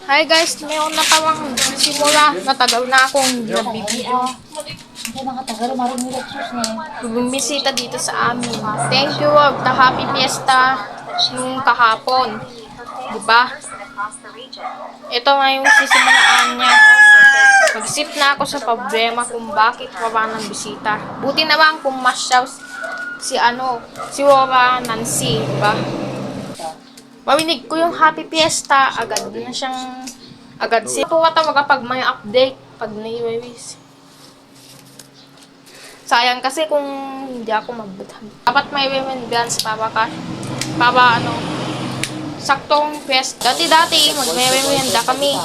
Hi guys, mayroon na tawang simula. Matagal na akong nagbibideo. Bumisita dito sa amin. Thank you, the Happy Fiesta nung kahapon. Diba? Ito nga yung sisimulaan niya. Mag-isip na ako sa problema kung bakit wala ng bisita. Buti naman kung masyaw si Wara Nancy, diba? Marinig ko yung Happy Fiesta, agad na siyang, tuwa talaga pag may update, pag nai-release. Sayang kasi kung hindi ako magbutang. Dapat may remembrance para saktong fiesta. Dati magme-merienda kami.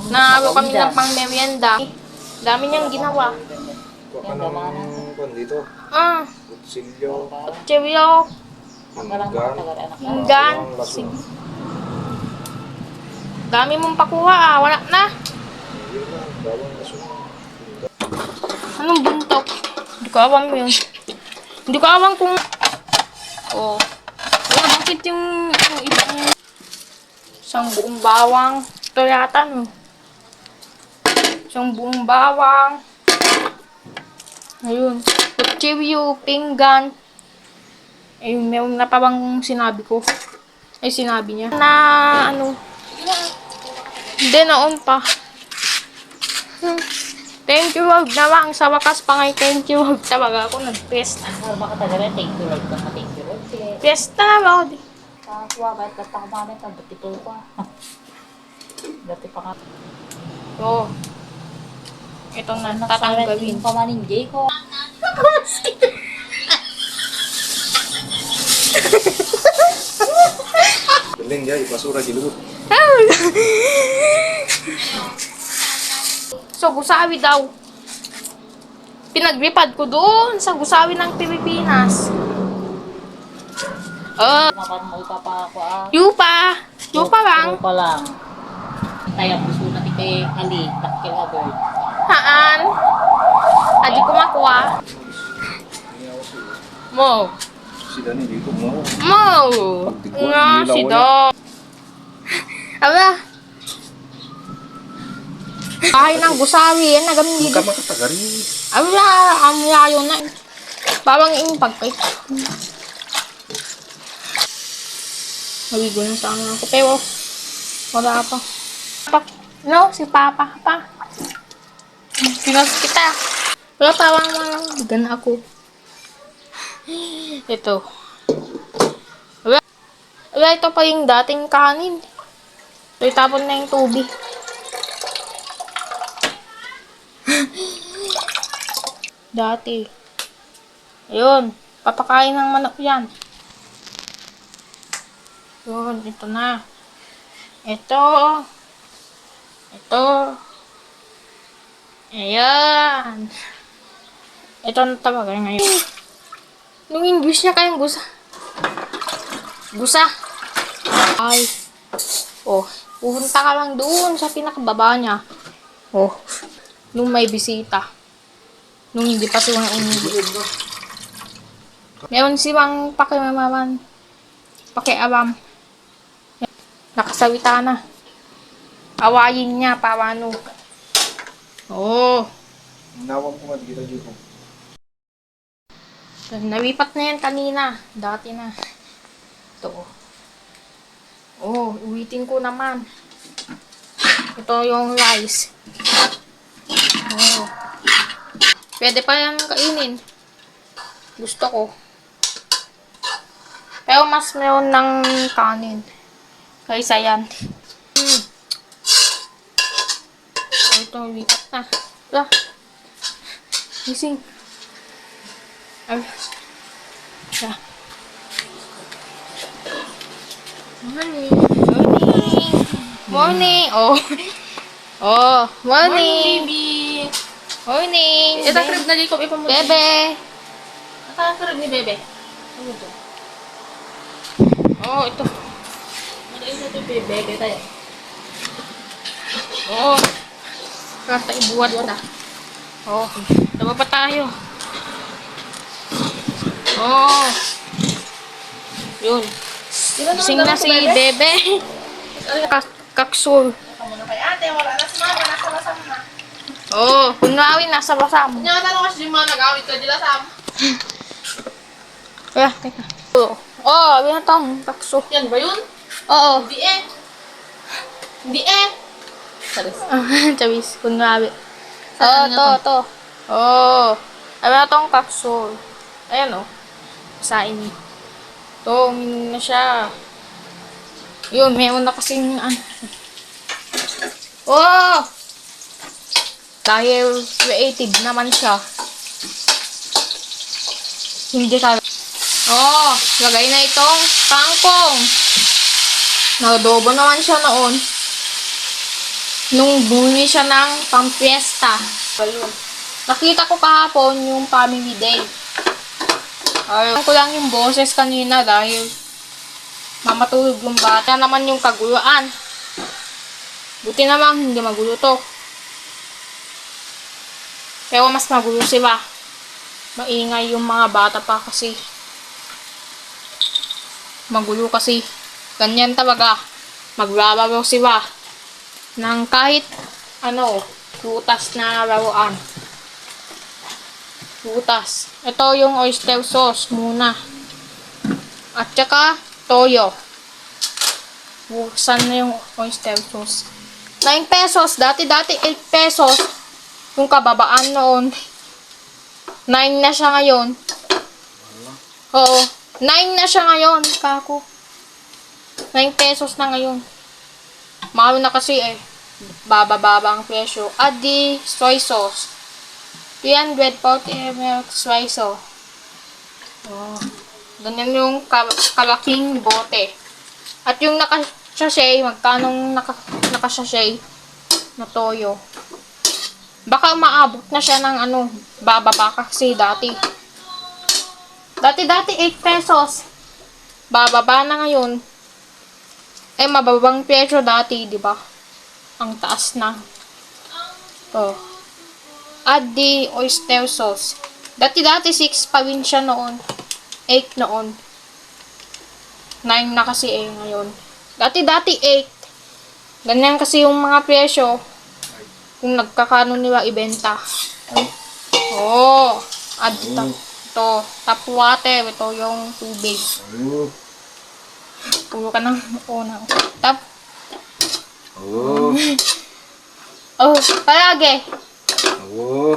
Naaro kami ng pang-merienda. Dami niyang ginawa. Kuha ka ng dito. Kutsilyo. Hinggan. Dami mong pakuha wala na. Anong buntok? Hindi ko awang yun. Hindi ko awang kung... Oh. Bakit yung ibang... Isang buong bawang. Ito yata, no? Isang buong bawang. Ayun. Kutsilyo, pinggan. Ayun, meron na parang sinabi ko. Ay, sinabi niya. Na, Hindi, naon pa. Thank you, Lord. Nawang sa wakas pa ngay, thank you, Lord. Talaga ako nag-fiesta. Baka talaga, thank you, Lord. Thank you, Lord. Fiesta na, Lord. Kakakuha, kahit ba't ako mamit, ang dati pa. Dati pa ka. So, ito na, tatanggalin. Pa maninjay ko. Galing ya, ipasura gilud. So, Gusawi daw. Pinagripad ko doon sa Gusawi ng Pilipinas. Napan mo ipapako Yupa. Yupa lang. Yupa lang. Tayo puso na kay Ali, takil Albert. Haan. Adi ko makuha. Mo. Sila ni dito mo. Mo. Nga, si Do. Aba. Bahay ng Gusawi. Yan, nagamin Hindi dito. ka makatagari. Aba, yayo na. Bawang yung pagkait. Mawigo na sa amin ako. Pero, wala pa. No, si Papa pa. Pinas kita. Wala pa, walang bigan ako. Ito. Wala, ito pa yung dating kanin. So, itapon na yung tubig. Dati. Ayun. Papakain ng manok yan. Yun, ito na. Ito. Ayan. Ito na talaga ngayon. Nung English niya kayong gusa. Gusa. Ay. Oh. Pupunta ka lang doon sa pinakababa niya. Oh. Nung may bisita. Nung hindi pa silang English. Meron silang pakialam. Nakasawita na. Awayin niya, paano. Oh. Nawang ko nga dito dito. Nawipat na yan kanina. Dati na. Ito. Oh, uwitin ko naman. Ito yung rice. Oh. Pwede pa yan kainin. Gusto ko. Pero mas meron ng kanin. Kaysa yan. Ito, lipat na. Wala. Gising. Ay. Yeah. Morning. Morning. Oh. Oh, morning. Baby! Morning. Ito crib na dito, ipamuti. Bebe. Nakakarib ni Bebe. Ano ito? Oh, ito. Ano ito Bebe tayo? Oh. Kasta ibuwad na. Oh. Tama pa tayo. Oh. Yun. Sing na si Bebe. Kaksul. Kamu kay ate, wala na si mama, nasa basam na. Oh, kunwari nasa basam. Kanya nga tanong kasi yung mga nag-awit ka dila sam. Teka. Oh, binatang kaksul. Yan ba yun? Oo. Hindi eh. Hindi eh. Saris. Chabis, kunwari. Saan Oh, na to. Oh. Ay, tong kaksul. Ayan, oh. Sain. To, uminom na siya. Yun, meron na kasing Oh! Dahil creative naman siya. Hindi ka... Oh, lagay na itong kangkong. Naadobo naman siya noon. Nung bumili siya ng pampiesta. Ayun. Nakita ko kahapon yung family day. Ayun ko lang yung boses kanina dahil mamatulog yung bata naman yung kaguluan. Buti naman hindi magulo to. Pero mas magulo sila. Maingay yung mga bata pa kasi. Magulo kasi. Ganyan talaga. Maglalaro sila ng kahit prutas na laruan. Prutas. Ito yung oyster sauce muna. At saka toyo. Buksan na yung oyster sauce. 9 pesos. Dati 8 pesos. Yung kababaan noon. 9 na siya ngayon. Oo. 9 na siya ngayon. Kako. 9 pesos na ngayon. Mahal na kasi Baba-baba ang presyo. At di soy sauce. 340 ml soy sauce. Oh. Ganyan yung kalaking bote. At yung naka-sachet, magkanong naka-sachet na toyo. Baka maabot na siya ng bababa kasi dati. Dati 8 pesos. Bababa na ngayon. Mababang presyo dati, di ba? Ang taas na. Oh. Add the oyster sauce. Dati 6 pa rin siya noon. 8 noon. 9 na kasi ngayon. Dati 8. Ganyan kasi yung mga presyo. Kung nagkakano nila ibenta. Oh. Add ito. Tap water. Ito yung tubig. Pulo ka ng unang. Tap. Oh, palagi. Oh.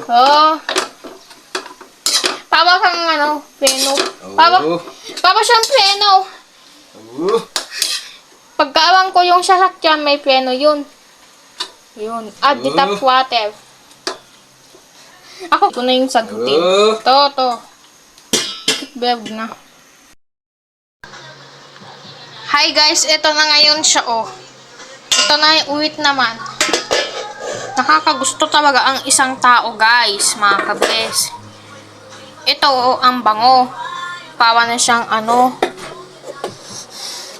Papa kang preno. Papa siyang preno. Pagkaawang ko yung sasakyan, may preno yun. Yun. Add the tap water. Ako ko na yung sagutin. To. Beb na. Hi guys, ito na ngayon siya Ito na yung uwit naman. Nakakagusto talaga ang isang tao guys, mga kabes. Ito ang bango. Pawa na siyang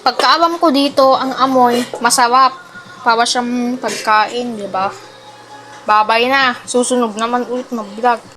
Pagkaabam ko dito, ang amoy, masarap. Pawa siyang pagkain, di ba? Babay na. Susunod naman ulit mag-vlog.